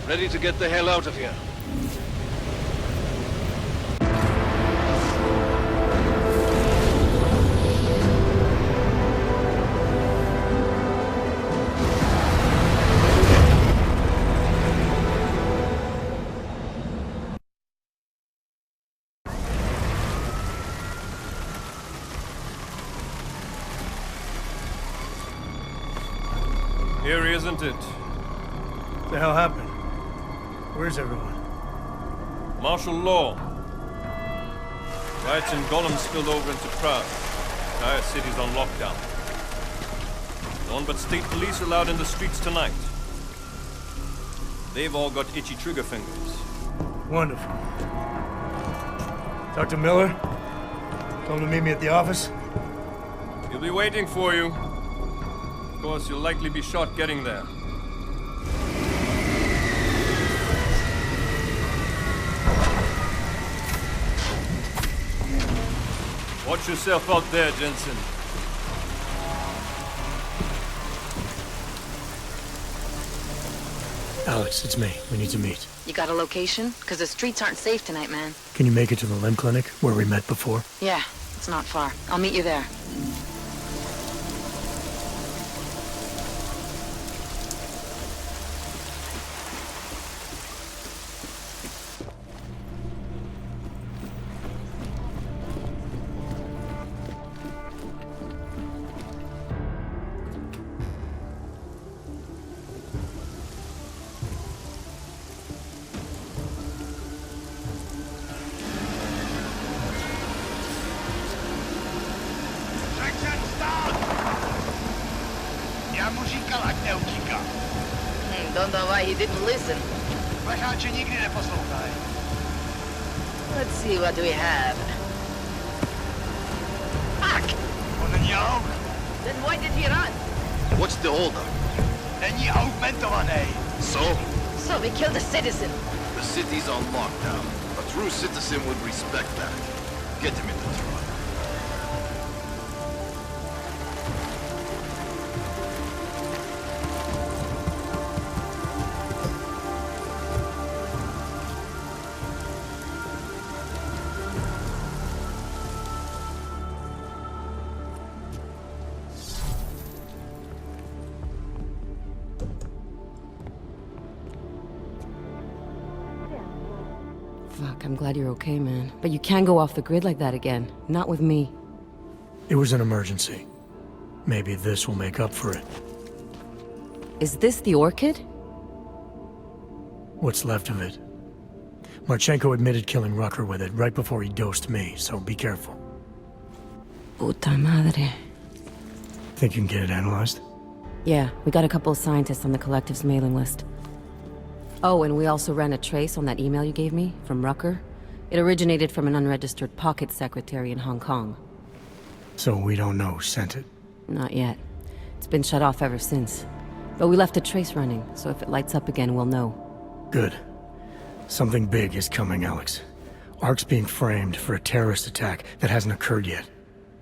Ready to get the hell out of here. Here, isn't it? What the hell happened? Where's everyone? Martial law. Riots in Gollum spilled over into Prague. Entire city's on lockdown. No one but state police allowed in the streets tonight. They've all got itchy trigger fingers. Wonderful. Dr. Miller? Told him to meet me at the office? He'll be waiting for you. Of course, you'll likely be shot getting there. Watch yourself out there, Jensen. Alex, it's me. We need to meet. You got a location? Because the streets aren't safe tonight, man. Can you make it to the limb clinic, where we met before? Yeah, it's not far. I'll meet you there. Don't know why he didn't listen. Let's see what we have. Fuck! Then why did he run? What's the holdup? So? So we killed a citizen. The city's on lockdown. A true citizen would respect that. Get him in the truck. Fuck, I'm glad you're okay, man. But you can't go off the grid like that again. Not with me. It was an emergency. Maybe this will make up for it. Is this the orchid? What's left of it. Marchenko admitted killing Rucker with it right before he dosed me, so be careful. Puta madre. Think you can get it analyzed? Yeah, we got a couple of scientists on the collective's mailing list. Oh, and we also ran a trace on that email you gave me, from Rucker. It originated from an unregistered pocket secretary in Hong Kong. So we don't know who sent it? Not yet. It's been shut off ever since. But we left a trace running, so if it lights up again, we'll know. Good. Something big is coming, Alex. Ark's being framed for a terrorist attack that hasn't occurred yet.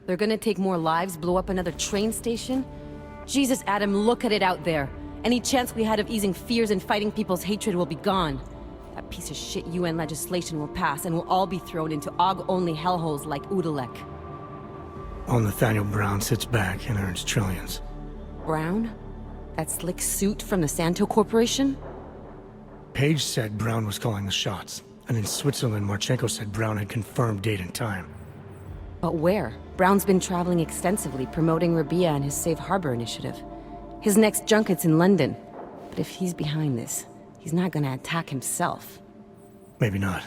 They're gonna take more lives, blow up another train station? Jesus, Adam, look at it out there. Any chance we had of easing fears and fighting people's hatred will be gone. That piece of shit UN legislation will pass, and we'll all be thrown into AUG-only hellholes like Udalek. While Nathaniel Brown sits back and earns trillions. Brown? That slick suit from the Santo Corporation? Page said Brown was calling the shots, and in Switzerland, Marchenko said Brown had confirmed date and time. But where? Brown's been traveling extensively, promoting Rabia and his Safe Harbor initiative. His next junket's in London. But if he's behind this, he's not gonna attack himself. Maybe not.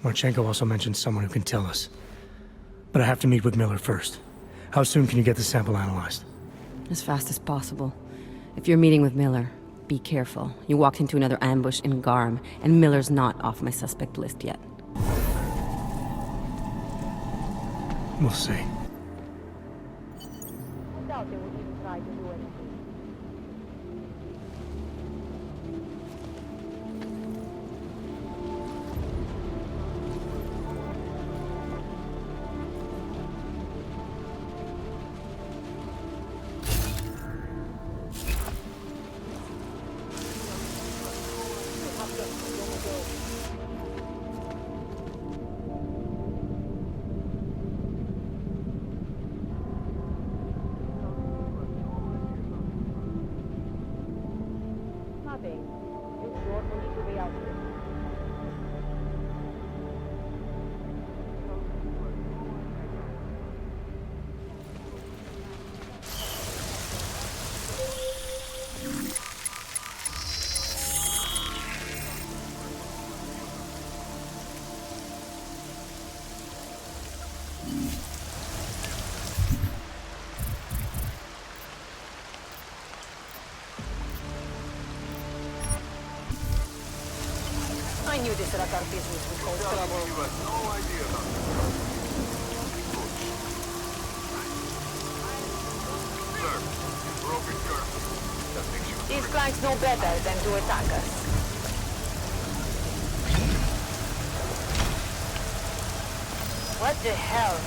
Marchenko also mentioned someone who can tell us. But I have to meet with Miller first. How soon can you get the sample analyzed? As fast as possible. If you're meeting with Miller, be careful. You walked into another ambush in Garm, and Miller's not off my suspect list yet. We'll see. Doubt they would even try to do anything. out there. I knew this rat our business would cause trouble. You had no idea about Sir, broken curve. That makes you These clanks know better than to attack us. What the hell?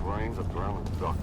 Rain's a drowning duck.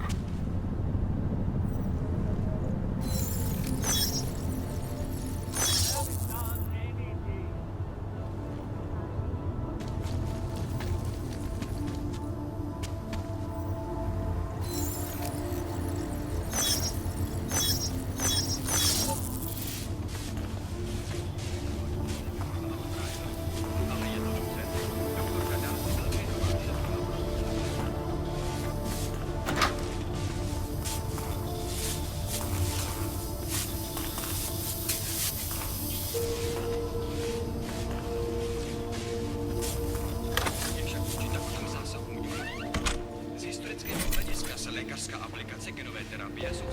Lékařská aplikace genové terapie jsou...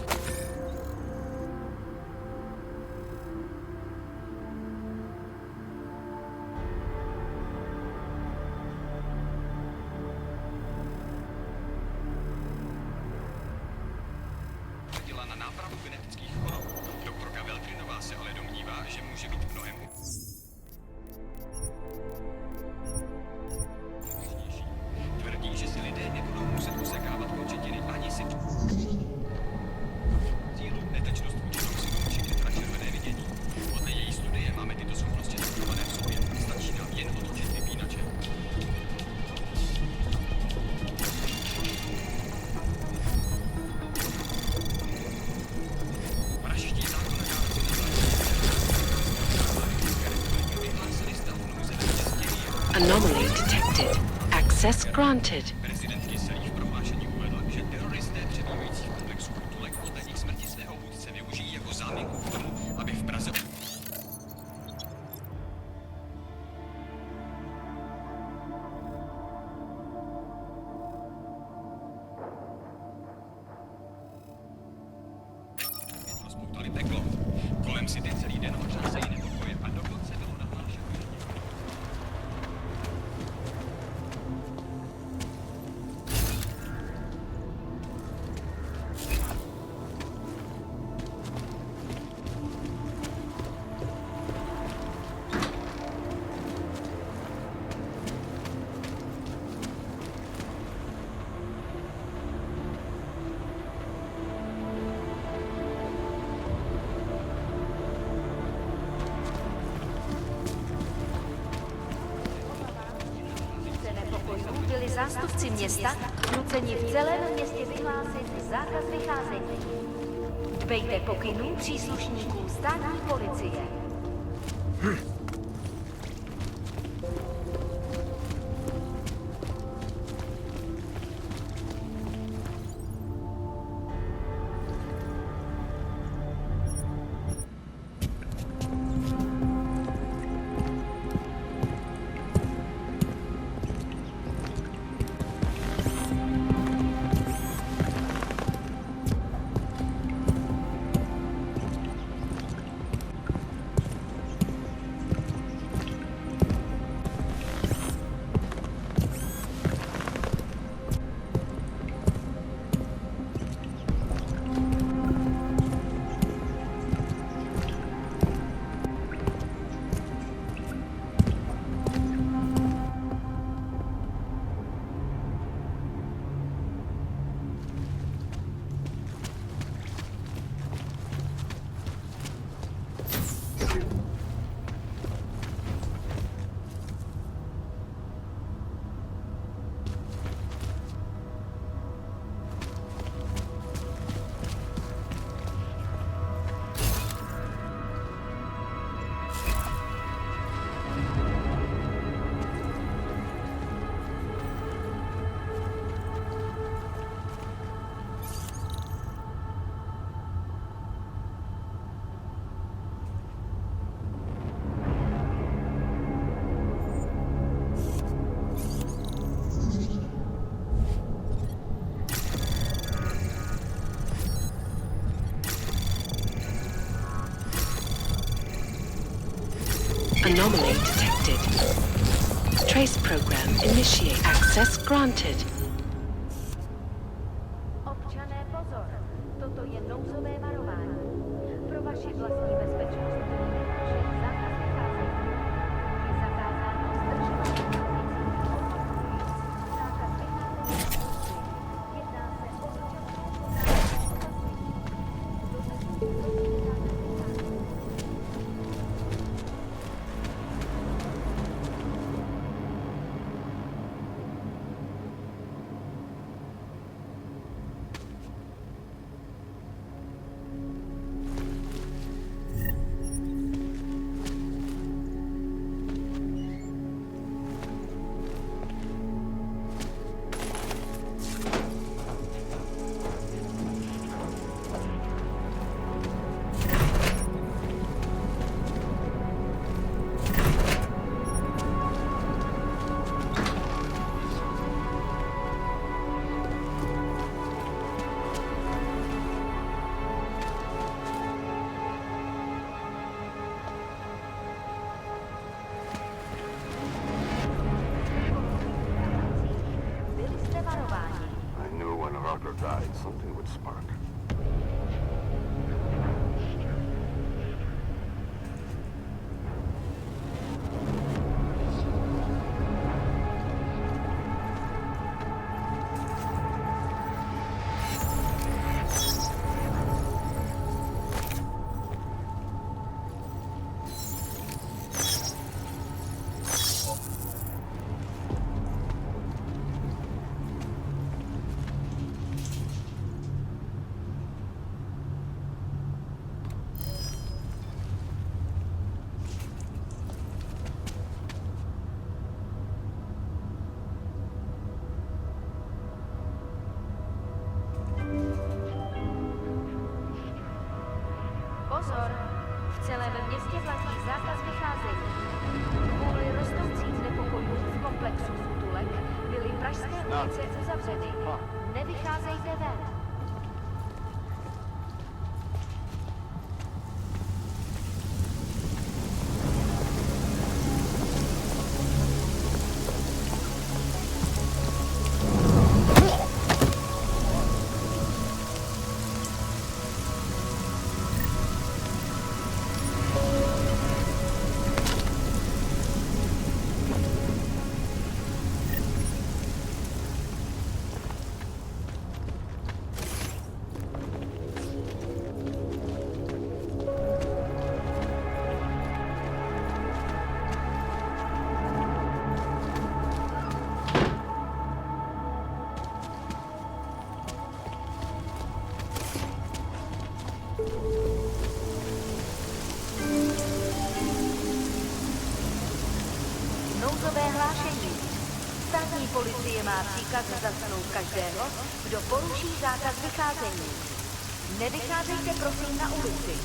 na nápravu genetických chorob. Doktorka Veltrinová se ale domnívá, že může být mnohem tvrdí, že si lidé nebudou muset usekávat končetiny ani si cílu netečnost vůči toxinům či infračervené vidění. Podle její studie máme tyto schopnosti zachované v sobě. Stačí nám jen otočit vypínače. Pražští zákonodárci vyhlásili stav nouze ve městě. Anomaly detected. Access granted. Prezident Kyselý v prohlášení uvedl, že teroristé přebývající v komplexu Kutulek poté jejich smrti svého vůdce využijí jako záminku k tomu, aby v Praze... rozpoutali peklo. Kolem city celý den otřásají nepokoje a dokonce bylo nahlášeno. Byli zástupci města nuceni v celém městě vyhlásit zákaz vycházení. Dbejte pokynů příslušníků státní policie. Anomaly detected. Trace program initiate. Access granted. Občané, pozor! Toto je nouzové varování. Pro vaši vlastní bezpečnost. Že zákaz vycházení. Je zakázáno zdržovat zákaz vycházení. Jedná se o died, something would spark. Pozor! V celém městě platí zákaz vycházení. Kvůli rostoucím znepokojům v komplexu Futulek byly pražské ulice uzavřeny. Nevycházejte ven. Policie má příkaz zatknout každého, kdo poruší zákaz vycházení. Nevycházejte prosím na ulici.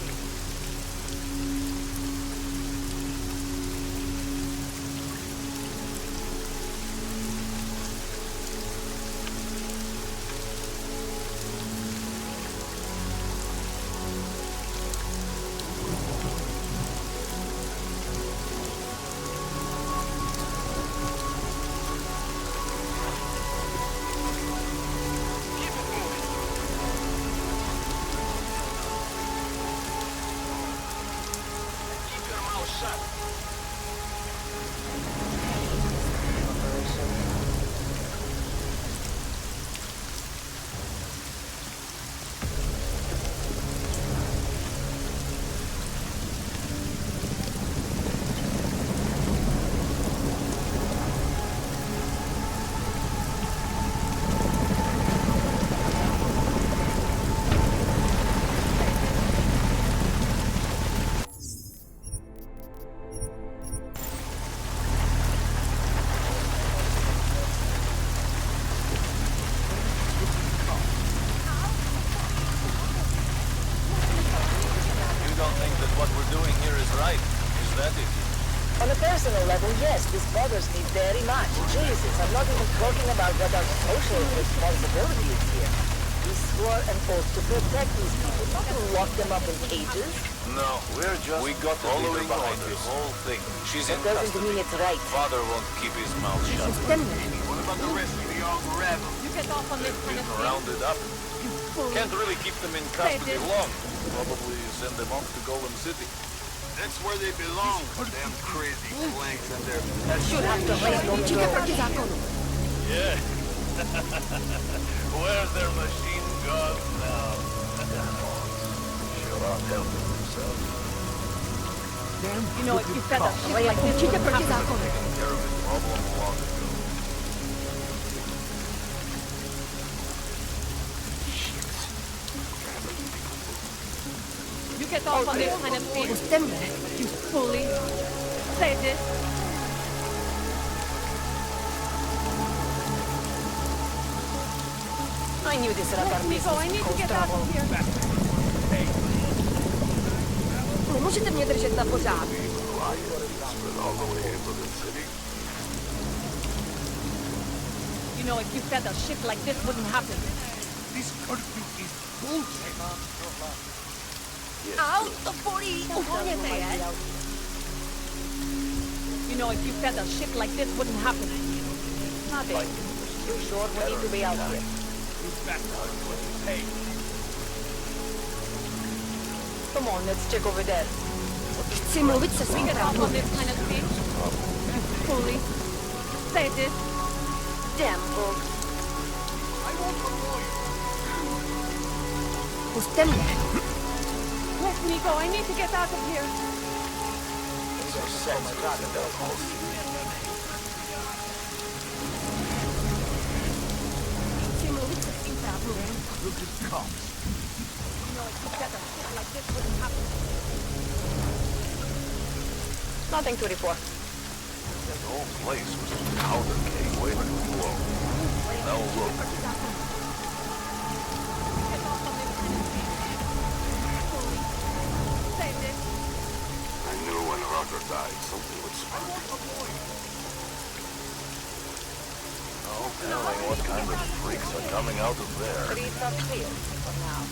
On a personal level, yes, this bothers me very much. Jesus, I'm not even talking about what our social responsibility is here. We swore an oath to protect these people, not to lock them up in cages. No, we're just following behind this whole thing. She's in That doesn't custody. mean it's right. Father won't keep his mouth shut. What about the rest of the young rebels? You get off on this kind of thing. Rounded up. Can't really keep them in custody long. Probably send them off to Golden City. That's where they belong. Them crazy flanks and their Should have to raise on the road. Yeah. Where's their machine guns now? Sure aren't helping themselves. You know, if you said that shit like this, you could Taking care of his problem long ago. You get off on this kind of thing. You fully say this. I knew this era Nico, I need to get out of here. Můžete mě držet na pořádku. You know, if you said a shit like this wouldn't happen. This curfew is bullshit. Out the 40! You know, if you said a shit like this wouldn't happen. Nothing. You sure we need to be out here? Come on, let's check over there. Chci mluvit se svým on this kind of thing. Fully say this. Damn, Boog. Puste mě. Yes, Nico, I need to get out of here. Chci mluvit se svým právem. You know, if you said a shit like this wouldn't happen. Nothing to report. The whole place was just powder keg waiting to blow. Now look. I knew when Roger died, something would spark. No telling what kind of freaks are coming out of there. Streets are clear for now.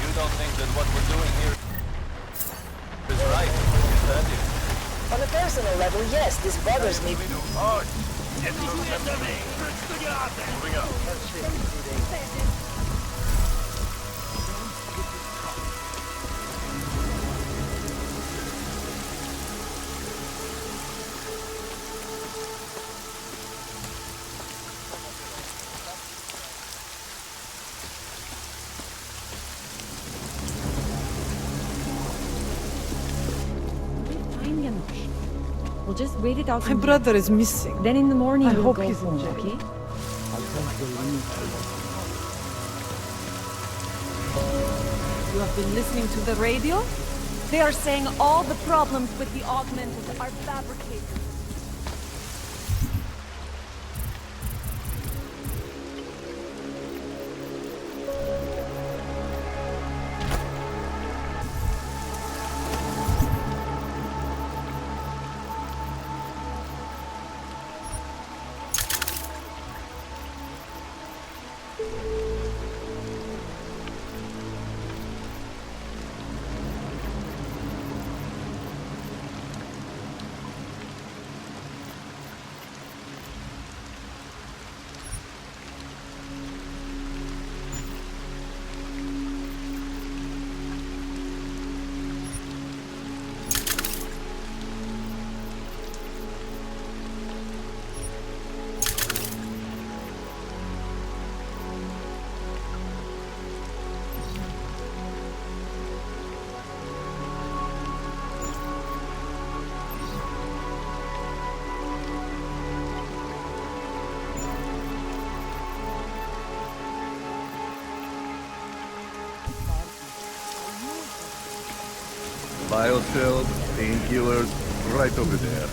You don't think that what we're doing here is right, is that it? On a personal level, yes, this bothers me. Oh, moving up. We'll just wait it out. My brother is missing. Then in the morning, I we'll hope go he's home, in jail. okay? You have been listening to the radio? They are saying all the problems with the augmented are fabricated. Bioshells, painkillers, right over there.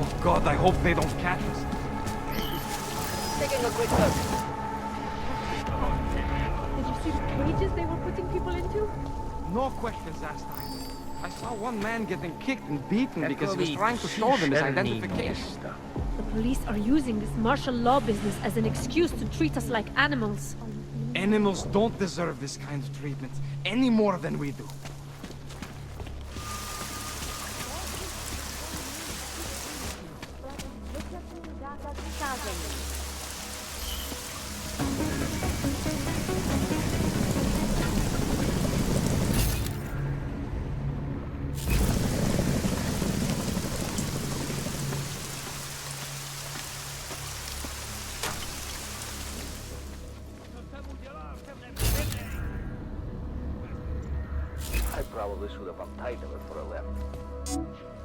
Oh God, I hope they don't catch us. Taking a quick look. Did you see the cages they were putting people into? No questions asked either. I saw one man getting kicked and beaten because he was trying to show them his identification. The police are using this martial law business as an excuse to treat us like animals. Animals don't deserve this kind of treatment any more than we do. I probably should have untied them before I left.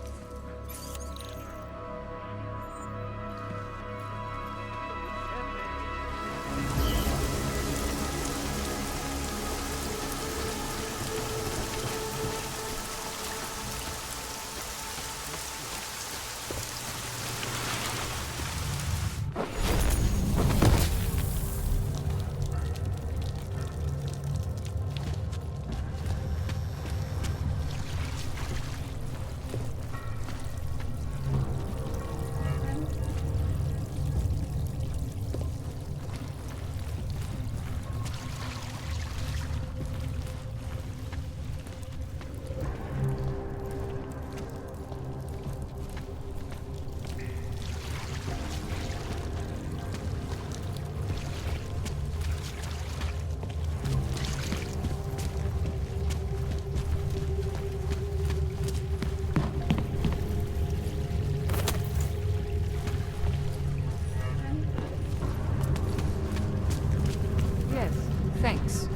Thanks.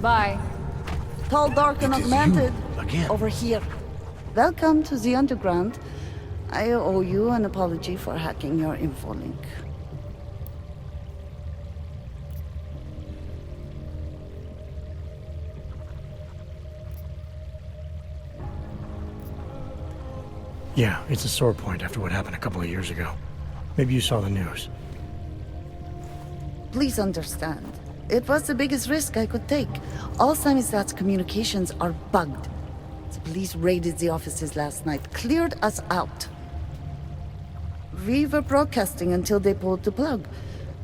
Bye. Tall, dark, and It is augmented. you, again. Over here. Welcome to the Underground. I owe you an apology for hacking your info link. Yeah, it's a sore point after what happened a couple of years ago. Maybe you saw the news. Please understand. It was the biggest risk I could take. All Samistat's communications are bugged. The police raided the offices last night, cleared us out. We were broadcasting until they pulled the plug.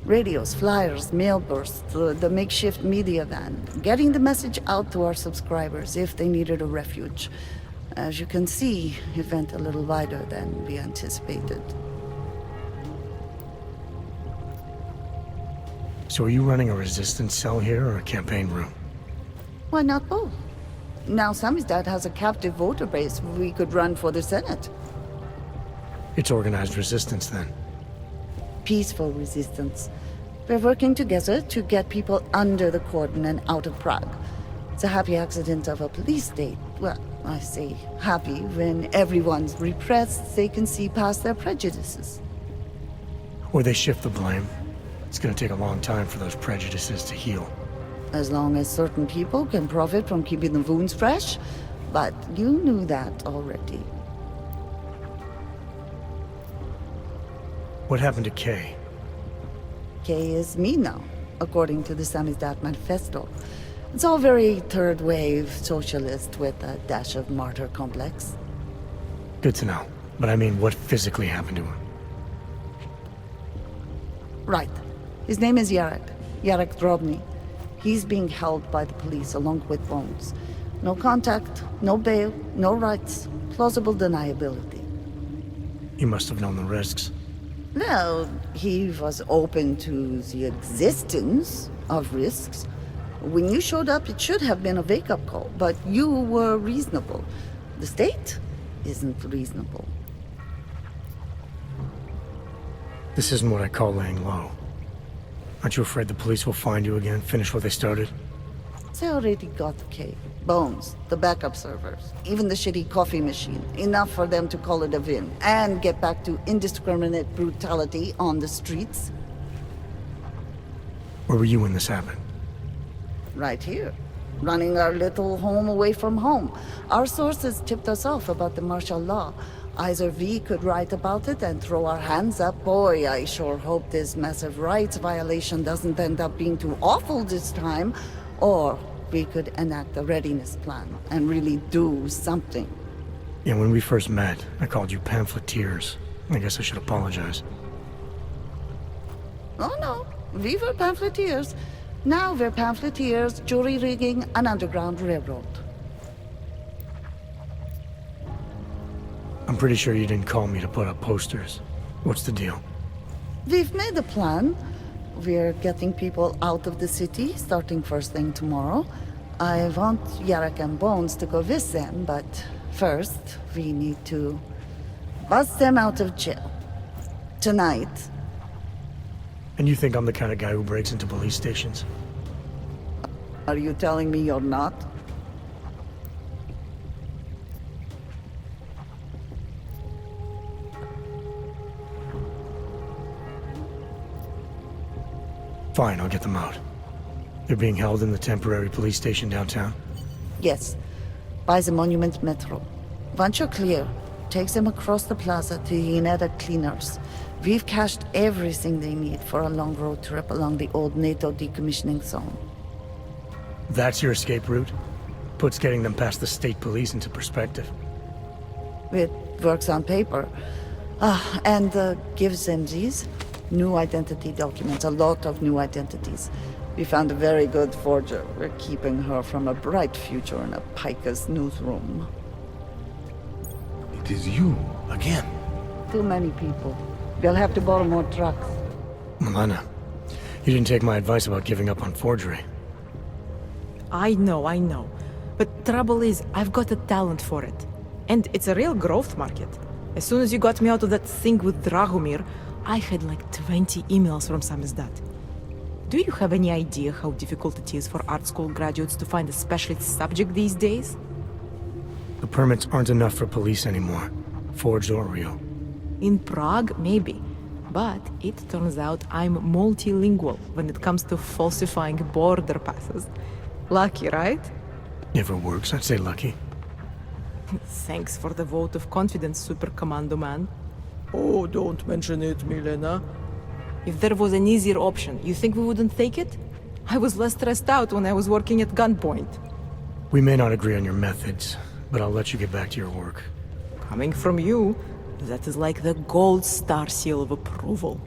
Radios, flyers, mail bursts, the makeshift media van. Getting the message out to our subscribers if they needed a refuge. As you can see, it went a little wider than we anticipated. So are you running a resistance cell here or a campaign room? Why not both? Now Samizdat has a captive voter base we could run for the Senate. It's organized resistance then. Peaceful resistance. We're working together to get people under the cordon and out of Prague. It's a happy accident of a police state. Well, I say happy when everyone's repressed, they can see past their prejudices. Or they shift the blame. It's gonna take a long time for those prejudices to heal. As long as certain people can profit from keeping the wounds fresh. But you knew that already. What happened to Kay? Kay is me now, according to the Samizdat Manifesto. It's all very third-wave socialist with a dash of martyr complex. Good to know. But I mean, what physically happened to him? Right. His name is Yarek. Yarek Drobny. He's being held by the police along with Bones. No contact, no bail, no rights. Plausible deniability. He must have known the risks. Well, he was open to the existence of risks. When you showed up, it should have been a wake-up call, but you were reasonable. The state isn't reasonable. This isn't what I call laying low. Aren't you afraid the police will find you again, finish what they started? They already got Kay. Bones, the backup servers, even the shitty coffee machine. Enough for them to call it a win and get back to indiscriminate brutality on the streets. Where were you when this happened? Right here. Running our little home away from home. Our sources tipped us off about the martial law. Either we could write about it and throw our hands up. Boy, I sure hope this massive rights violation doesn't end up being too awful this time. Or we could enact a readiness plan and really do something. Yeah, when we first met, I called you pamphleteers. I guess I should apologize. Oh no, we were pamphleteers. Now we're pamphleteers, jury rigging an underground railroad. I'm pretty sure you didn't call me to put up posters. What's the deal? We've made a plan. We're getting people out of the city, starting first thing tomorrow. I want Yarek and Bones to go with them, but first, we need to bust them out of jail. Tonight. And you think I'm the kind of guy who breaks into police stations? Are you telling me you're not? Fine, I'll get them out. They're being held in the temporary police station downtown? Yes, by the Monument Metro. Once you're clear, takes them across the plaza to the Ineda cleaners. We've cached everything they need for a long road trip along the old NATO decommissioning zone. That's your escape route? Puts getting them past the state police into perspective. It works on paper. And gives them these new identity documents, a lot of new identities. We found a very good forger. We're keeping her from a bright future in a Pika's newsroom. It is you, again. Too many people. We'll have to borrow more trucks. Milena, you didn't take my advice about giving up on forgery. I know. But trouble is, I've got a talent for it. And it's a real growth market. As soon as you got me out of that thing with Dragomir, I had like 20 emails from Samizdat. Do you have any idea how difficult it is for art school graduates to find a specialist subject these days? The permits aren't enough for police anymore, forged or real. In Prague, maybe. But it turns out I'm multilingual when it comes to falsifying border passes. Lucky, right? If it works, I'd say lucky. Thanks for the vote of confidence, Super Commando Man. Oh, don't mention it, Milena. If there was an easier option, you think we wouldn't take it? I was less stressed out when I was working at gunpoint. We may not agree on your methods, but I'll let you get back to your work. Coming from you, That is like the gold star seal of approval.